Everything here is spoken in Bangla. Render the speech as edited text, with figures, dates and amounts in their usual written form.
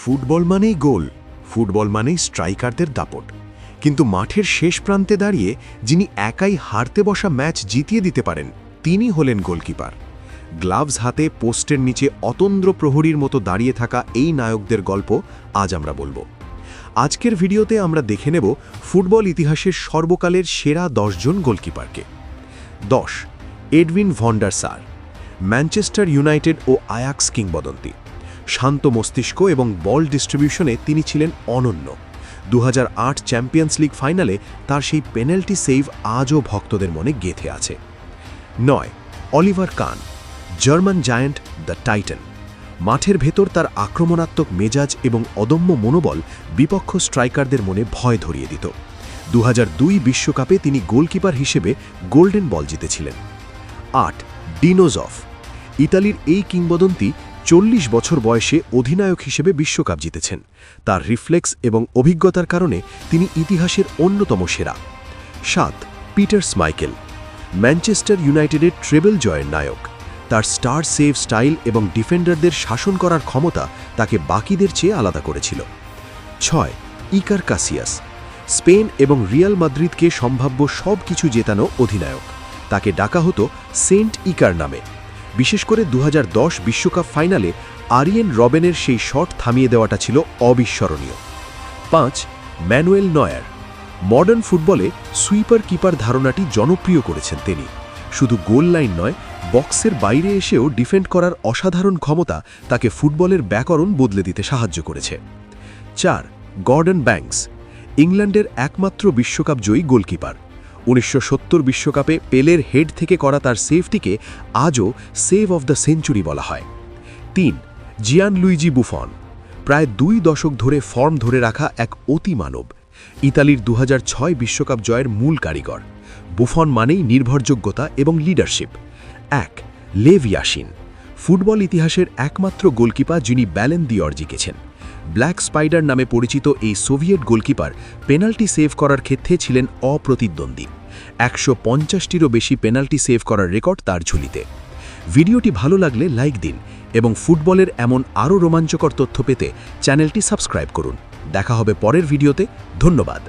ফুটবল মানেই গোল, ফুটবল মানেই স্ট্রাইকারদের দাপট। কিন্তু মাঠের শেষ প্রান্তে দাঁড়িয়ে যিনি একাই হারতে বসা ম্যাচ জিতিয়ে দিতে পারেন, তিনি হলেন গোলকিপার। গ্লাভস হাতে পোস্টের নিচে অতন্দ্র প্রহরীর মতো দাঁড়িয়ে থাকা এই নায়কদের গল্প আজ আমরা বলবো। আজকের ভিডিওতে আমরা দেখে নেব ফুটবল ইতিহাসের সর্বকালের সেরা 10 জন গোলকিপারকে। 10. এডউইন ভন ডার সার, ম্যানচেস্টার ইউনাইটেড ও আয়াক্স কিংবদন্তি। শান্ত মস্তিষ্ক এবং বল ডিস্ট্রিবিউশনে তিনি ছিলেন অনন্য। 2008 চ্যাম্পিয়ন্স লিগ ফাইনালে তার সেই পেনাল্টি সেভ আজও ভক্তদের মনে গেঁথে আছে। 9. অলিভার কান, জার্মান জায়ান্ট দ্য টাইটান। মাঠের ভেতর তার আক্রমণাত্মক মেজাজ এবং অদম্য মনোবল বিপক্ষ স্ট্রাইকারদের মনে ভয় ধরিয়ে দিত। 2002 বিশ্বকাপে তিনি গোলকিপার হিসেবে গোল্ডেন বল জিতেছিলেন। 8. ডিনো জফ, ইতালির এই কিংবদন্তি 40 বছর বয়সে অধিনায়ক হিসেবে বিশ্বকাপ জিতেছেন। তার রিফ্লেক্স এবং অভিজ্ঞতার কারণে তিনি ইতিহাসের অন্যতম সেরা। 7. পিটার স্মাইকেল, ম্যানচেস্টার ইউনাইটেডের ট্রেবল জয়ের নায়ক। তার স্টার সেভ স্টাইল এবং ডিফেন্ডারদের শাসন করার ক্ষমতা তাকে বাকিদের চেয়ে আলাদা করেছিল। 6. ইকার কাসিয়াস, স্পেন এবং রিয়াল মাদ্রিদকে সম্ভাব্য সব কিছু জেতানো অধিনায়ক। তাকে ডাকা হতো সেন্ট ইকার নামে। বিশেষ করে 2010 বিশ্বকাপ ফাইনালে আরিয়েন রবেনের সেই শট থামিয়ে দেওয়াটা ছিল অবিস্মরণীয়। 5. ম্যানুয়েল নয়ার, মডার্ন ফুটবলে সুইপার কিপার ধারণাটি জনপ্রিয় করেছেন তিনি। শুধু গোল লাইন নয়, বক্সের বাইরে এসেও ডিফেন্ড করার অসাধারণ ক্ষমতা তাকে ফুটবলের ব্যাকরণ বদলে দিতে সাহায্য করেছে। 4. গর্ডন ব্যাংকস, ইংল্যান্ডের একমাত্র বিশ্বকাপ জয়ী গোলকিপার। 1970 বিশ্বকাপে পেলের হেড থেকে করা তার সেভটিকে আজও সেভ অফ দ্য সেঞ্চুরি বলা হয়। 3. জিয়ান লুইজি বুফন, প্রায় 2 দশক ধরে ফর্ম ধরে রাখা এক অতিমানব। ইতালির 2006 বিশ্বকাপ জয়ের মূল কারিগর। বুফন মানেই নির্ভরযোগ্যতা এবং লিডারশিপ। 1. লেভ ইয়াশিন, ফুটবল ইতিহাসের একমাত্র গোলকিপার যিনি ব্যালেন দিয়র জিতেছেন। ব্ল্যাক স্পাইডার নামে পরিচিত এই সোভিয়েত গোলকিপার পেনাল্টি সেভ করার ক্ষেত্রে ছিলেন অপ্রতিদ্বন্দ্বী। 150টিরও বেশি পেনাল্টি সেভ করার রেকর্ড তার ঝুলিতে। ভিডিওটি ভালো লাগলে লাইক দিন এবং ফুটবলের এমন আরও রোমাঞ্চকর তথ্য পেতে চ্যানেলটি সাবস্ক্রাইব করুন। দেখা হবে পরের ভিডিওতে। ধন্যবাদ।